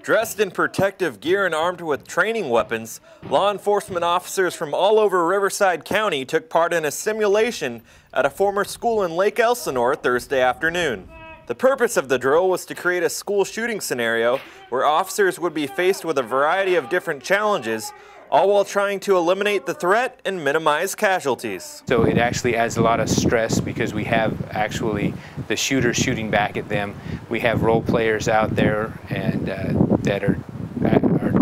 Dressed in protective gear and armed with training weapons, law enforcement officers from all over Riverside County took part in a simulation at a former school in Lake Elsinore Thursday afternoon. The purpose of the drill was to create a school shooting scenario where officers would be faced with a variety of different challenges, all while trying to eliminate the threat and minimize casualties. So it actually adds a lot of stress because we have actually the shooter shooting back at them. We have role players out there and that are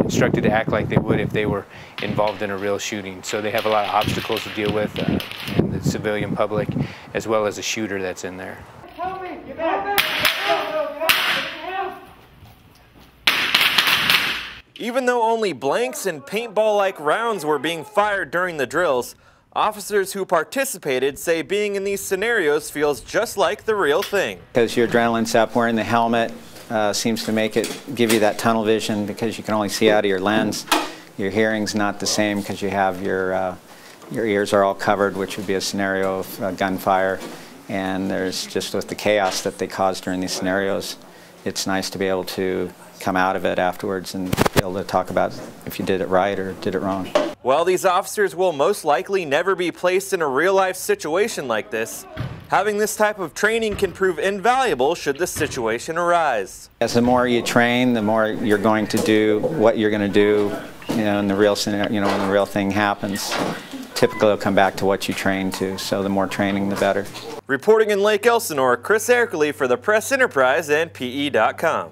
instructed to act like they would if they were involved in a real shooting. So they have a lot of obstacles to deal with in the civilian public as well as a shooter that's in there. Even though only blanks and paintball-like rounds were being fired during the drills, officers who participated say being in these scenarios feels just like the real thing. Because your adrenaline's up, wearing the helmet seems to give you that tunnel vision because you can only see out of your lens. Your hearing's not the same because you have your ears are all covered, which would be a scenario of gunfire. And there's just with the chaos that they cause during these scenarios, it's nice to be able to come out of it afterwards and be able to talk about if you did it right or did it wrong. While these officers will most likely never be placed in a real-life situation like this, having this type of training can prove invaluable should the situation arise. As the more you train, the more you're going to do what you're going to do, in the real scenario, when the real thing happens. Typically it'll come back to what you train to, so the more training, the better. Reporting in Lake Elsinore, Chris Ercoli for the Press Enterprise and PE.com.